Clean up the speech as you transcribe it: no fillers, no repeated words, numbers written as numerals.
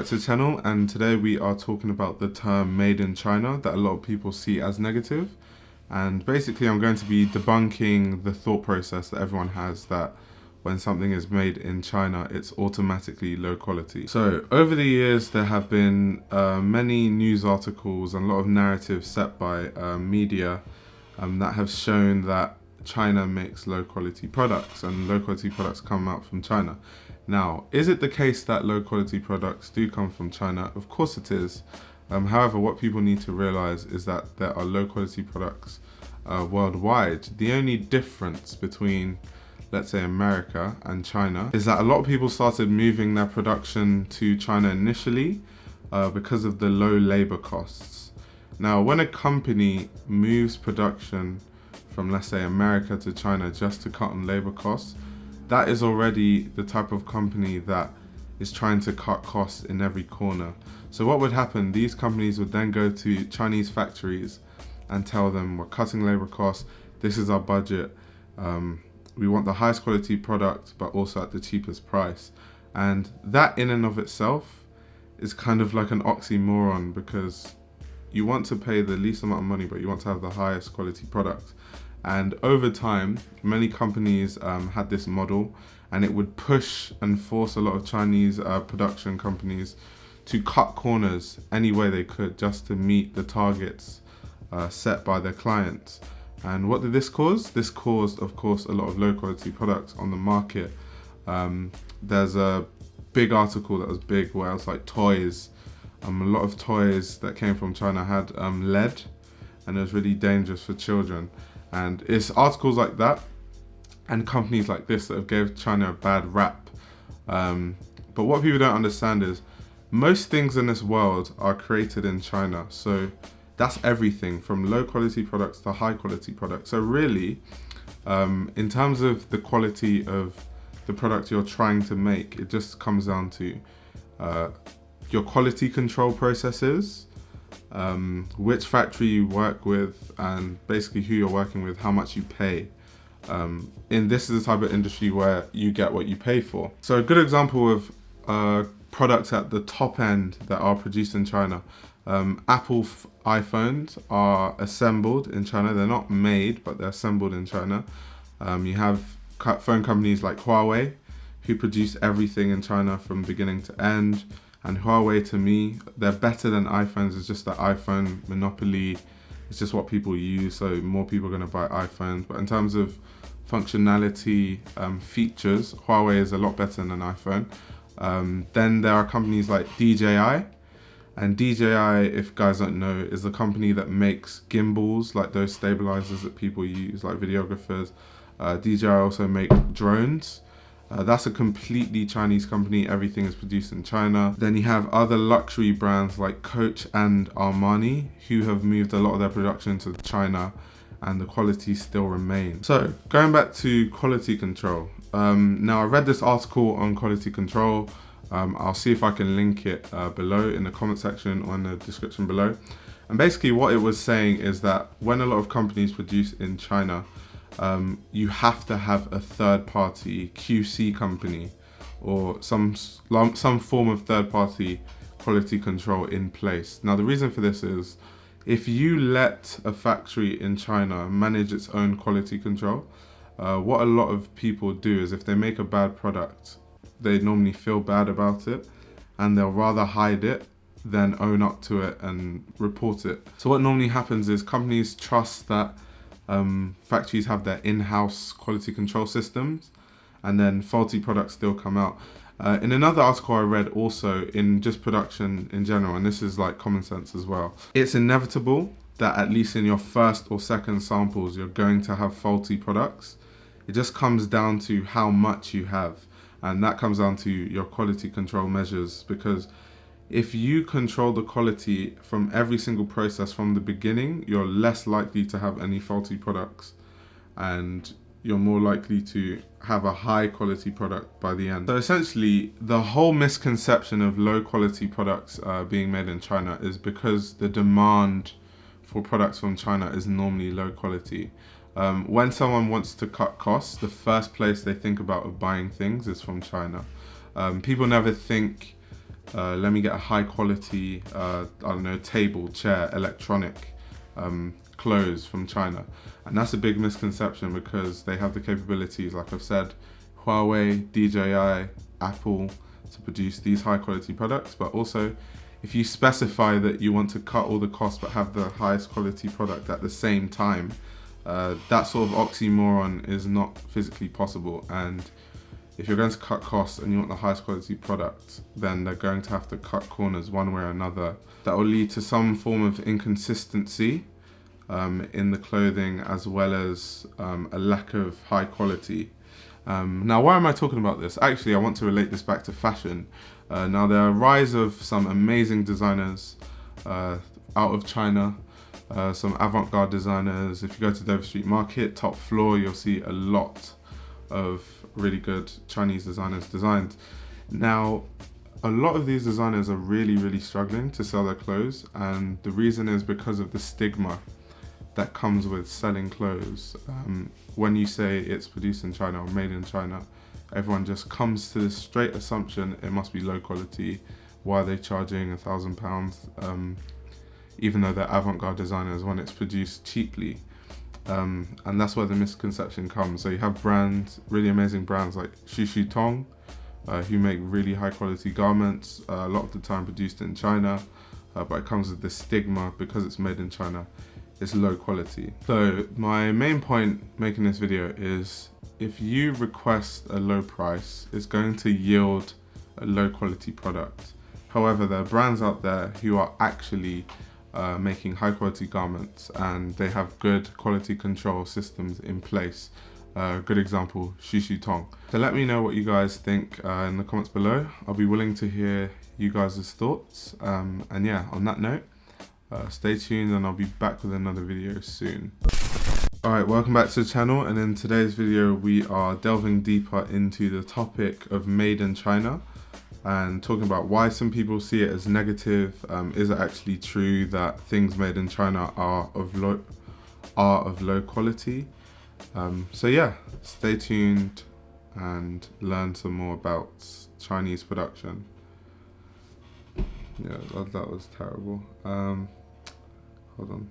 to the channel, and today we are talking about the term made in China that a lot of people see as negative. And basically I'm going to be debunking the thought process that everyone has that when something is made in China, it's automatically low quality. So over the years, there have been many news articles and a lot of narratives set by media that have shown that China makes low quality products and low quality products come out from China. Now, is it the case that low quality products do come from China? Of course it is. However, what people need to realize is that there are low quality products worldwide. The only difference between, let's say, America and China is that a lot of people started moving their production to China initially because of the low labor costs. Now, when a company moves production from, let's say, America to China just to cut on labor costs, that is already the type of company that is trying to cut costs in every corner. So what would happen, these companies would then go to Chinese factories and tell them, we're cutting labor costs, this is our budget, we want the highest quality product but also at the cheapest price. And that in and of itself is kind of like an oxymoron, because you want to pay the least amount of money but you want to have the highest quality product. And over time, many companies had this model, and it would push and force a lot of Chinese production companies to cut corners any way they could just to meet the targets set by their clients. And what did this cause? This caused, of course, a lot of low quality products on the market. There's a big article that was big where it's like toys. A lot of toys that came from China had lead, and it was really dangerous for children. And it's articles like that and companies like this that have gave China a bad rap. But what people don't understand is most things in this world are created in China. So that's everything from low quality products to high quality products. So really, in terms of the quality of the product you're trying to make, it just comes down to your quality control processes, which factory you work with, and basically who you're working with, how much you pay. And this is the type of industry where you get what you pay for. So a good example of products at the top end that are produced in China. Apple iPhones are assembled in China. They're not made, but they're assembled in China. You have phone companies like Huawei, who produce everything in China from beginning to end. And Huawei, to me, they're better than iPhones. It's just that iPhone monopoly, it's just what people use, so more people are going to buy iPhones. But in terms of functionality, features, Huawei is a lot better than an iPhone. Then there are companies like DJI. And DJI, if guys don't know, is the company that makes gimbals, like those stabilizers that people use, like videographers. DJI also make drones. That's a completely Chinese company. Everything is produced in China. Then you have other luxury brands like Coach and Armani, who have moved a lot of their production to China, and the quality still remains. So going back to quality control. Now I read this article on quality control. I'll see if I can link it below in the comment section or in the description below. And basically what it was saying is that when a lot of companies produce in China, you have to have a third-party QC company or some form of third-party quality control in place. Now, the reason for this is if you let a factory in China manage its own quality control, what a lot of people do is if they make a bad product, they normally feel bad about it and they'll rather hide it than own up to it and report it. So what normally happens is companies trust that factories have their in-house quality control systems, and then faulty products still come out. In another article I read also in just production in general, and this is like common sense as well, it's inevitable that at least in your first or second samples you're going to have faulty products. It just comes down to how much you have, and that comes down to your quality control measures, because if you control the quality from every single process from the beginning, you're less likely to have any faulty products, and you're more likely to have a high quality product by the end. So essentially, the whole misconception of low quality products being made in China is because the demand for products from China is normally low quality. When someone wants to cut costs, the first place they think about of buying things is from China. People never think let me get a high quality, I don't know, table, chair, electronic clothes from China. And that's a big misconception because they have the capabilities, like I've said, Huawei, DJI, Apple, to produce these high quality products. But also, if you specify that you want to cut all the costs but have the highest quality product at the same time, that sort of oxymoron is not physically possible. And if you're going to cut costs and you want the highest quality product, then they're going to have to cut corners one way or another. That will lead to some form of inconsistency in the clothing, as well as a lack of high quality. Now, why am I talking about this? Actually, I want to relate this back to fashion. Now, there are a rise of some amazing designers out of China, some avant-garde designers. If you go to Dover Street Market, top floor, you'll see a lot of really good Chinese designers' designs. Now, a lot of these designers are really struggling to sell their clothes, and the reason is because of the stigma that comes with selling clothes. When you say it's produced in China or made in China, everyone just comes to this straight assumption it must be low quality. Why are they charging £1,000 even though they're avant-garde designers when it's produced cheaply? And that's where the misconception comes. So you have brands, really amazing brands like Shu Shu Tong, who make really high quality garments, a lot of the time produced in China, but it comes with this stigma because it's made in China, it's low quality. So my main point making this video is, if you request a low price, it's going to yield a low quality product. However, there are brands out there who are actually making high quality garments, and they have good quality control systems in place. Good example, Shu Shu Tong. So let me know what you guys think in the comments below. I'll be willing to hear you guys' thoughts. And yeah, on that note, stay tuned and I'll be back with another video soon. Alright, welcome back to the channel, and in today's video we are delving deeper into the topic of made in China and talking about why some people see it as negative. Is it actually true that things made in China are of low quality? So yeah, stay tuned and learn some more about Chinese production. Yeah, that was terrible. Hold on.